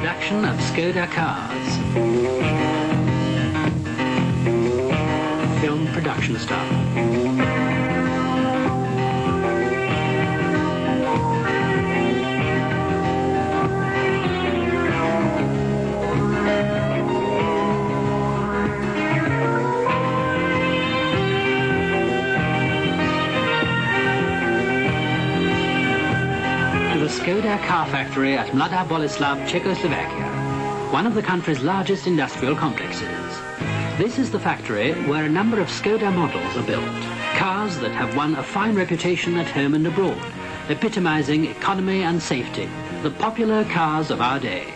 Production of Skoda cars. Film production staff. Skoda car factory at Mladá Boleslav, Czechoslovakia, one of the country's largest industrial complexes. This is the factory where a number of Skoda models are built, cars that have won a fine reputation at home and abroad, epitomizing economy and safety, the popular cars of our day.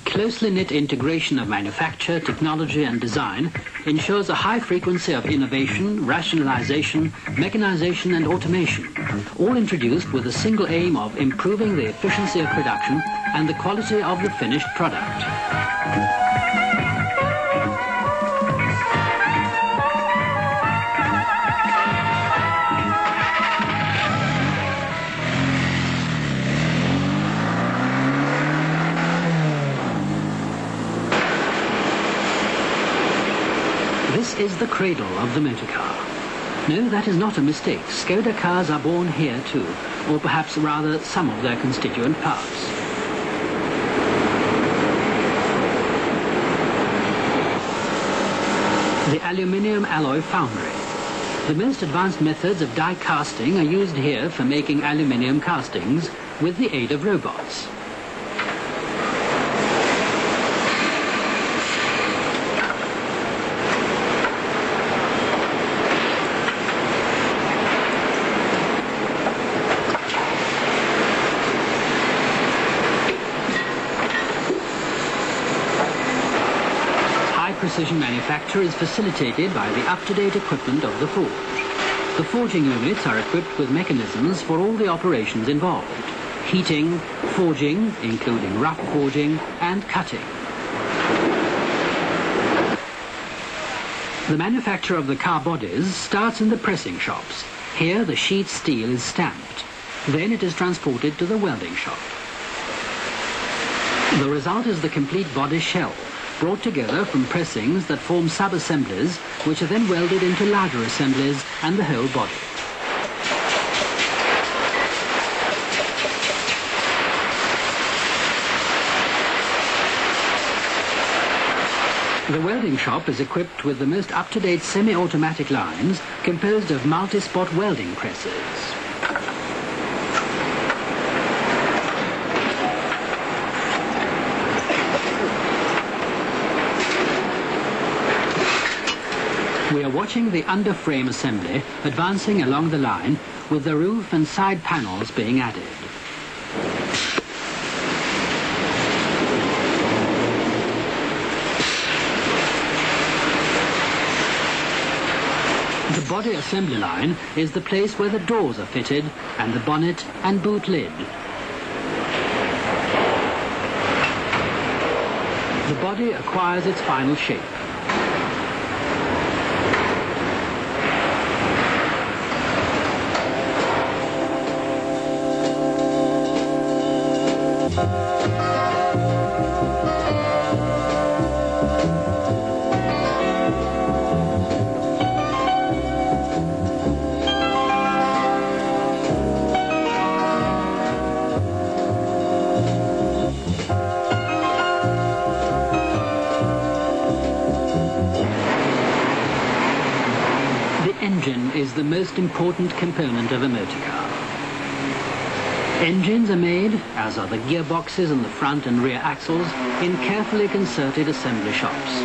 Closely knit integration of manufacture, technology and design ensures a high frequency of innovation, rationalization, mechanization and automation, all introduced with the single aim of improving the efficiency of production and the quality of the finished product. This is the cradle of the motor car. No, that is not a mistake. Skoda cars are born here too, or perhaps rather some of their constituent parts. The aluminium alloy foundry. The most advanced methods of die casting are used here for making aluminium castings with the aid of robots. Precision manufacture is facilitated by the up-to-date equipment of the forge. The forging units are equipped with mechanisms for all the operations involved: heating, forging, including rough forging, and cutting. The manufacture of the car bodies starts in the pressing shops. Here the sheet steel is stamped. Then it is transported to the welding shop. The result is the complete body shell, brought together from pressings that form sub-assemblies, which are then welded into larger assemblies and the whole body. The welding shop is equipped with the most up-to-date semi-automatic lines composed of multi-spot welding presses. We are watching the underframe assembly advancing along the line, with the roof and side panels being added. The body assembly line is the place where the doors are fitted and the bonnet and boot lid. The body acquires its final shape. Engine is the most important component of a motor car. Engines are made, as are the gearboxes and the front and rear axles, in carefully concerted assembly shops.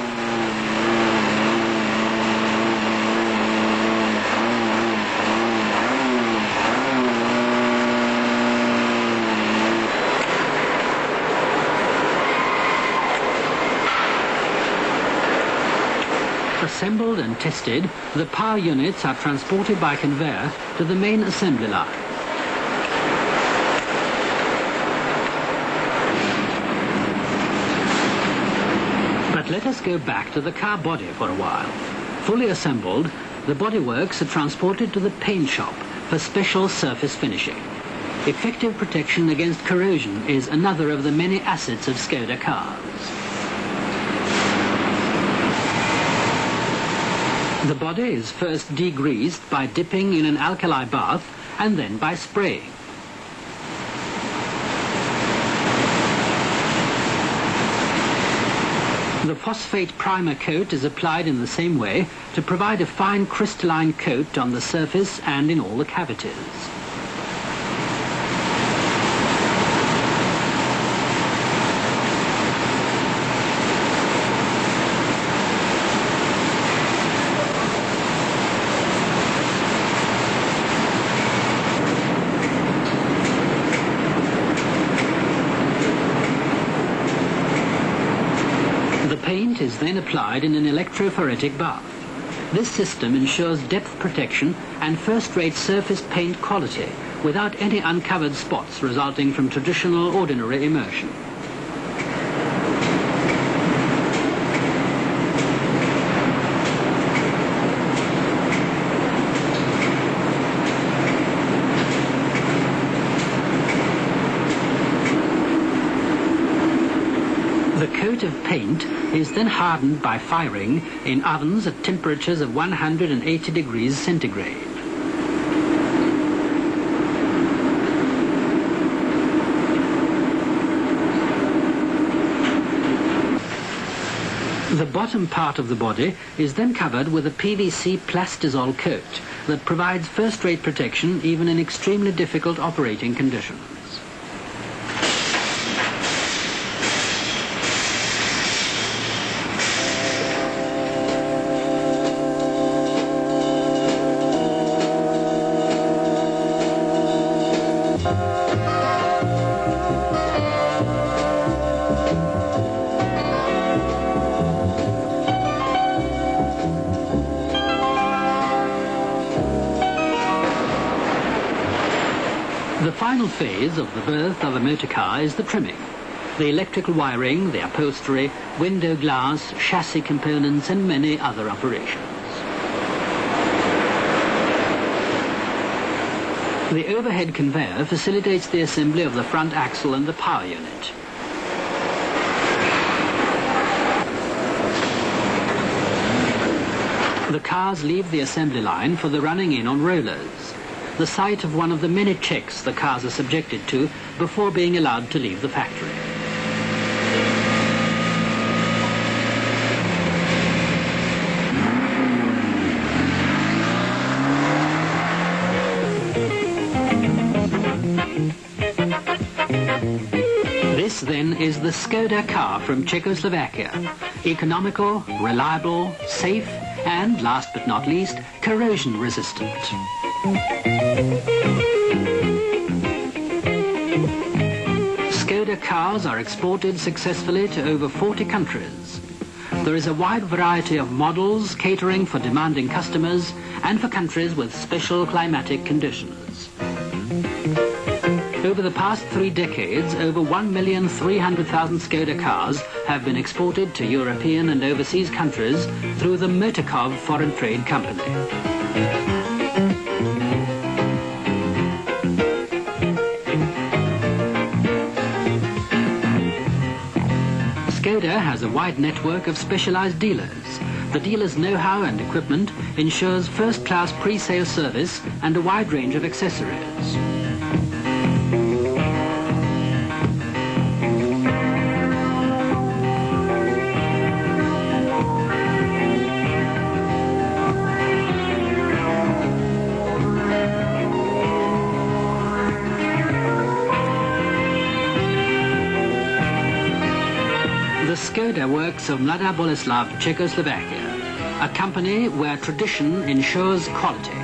Assembled and tested, the power units are transported by conveyor to the main assembly line. But Let us go back to the car body for a while. Fully assembled, the bodyworks are transported to the paint shop for special surface finishing. Effective protection against corrosion is another of the many assets of Skoda cars. The body is first degreased by dipping in an alkali bath and then by spraying. The phosphate primer coat is applied in the same way to provide a fine crystalline coat on the surface and in all the cavities. Paint is then applied in an electrophoretic bath. This system ensures depth protection and first-rate surface paint quality without any uncovered spots resulting from traditional ordinary immersion. The coat of paint is then hardened by firing in ovens at temperatures of 180 degrees centigrade. The bottom part of the body is then covered with a PVC plastisol coat that provides first-rate protection even in extremely difficult operating conditions. The final phase of the birth of a motor car is the trimming. The electrical wiring, the upholstery, window glass, chassis components and many other operations. The overhead conveyor facilitates the assembly of the front axle and the power unit. The cars leave the assembly line for the running in on rollers, the site of one of the many checks the cars are subjected to before being allowed to leave the factory. This then is the Skoda car from Czechoslovakia. Economical, reliable, safe, and last but not least, corrosion resistant. Skoda cars are exported successfully to over 40 countries. There is a wide variety of models catering for demanding customers and for countries with special climatic conditions. Over the past 3 decades, over 1,300,000 Skoda cars have been exported to European and overseas countries through the Motorkov Foreign Trade Company. Skoda has a wide network of specialized dealers. The dealers' know-how and equipment ensures first-class pre-sale service and a wide range of accessories. The Skoda works of Mlada Boleslav, Czechoslovakia, a company where tradition ensures quality.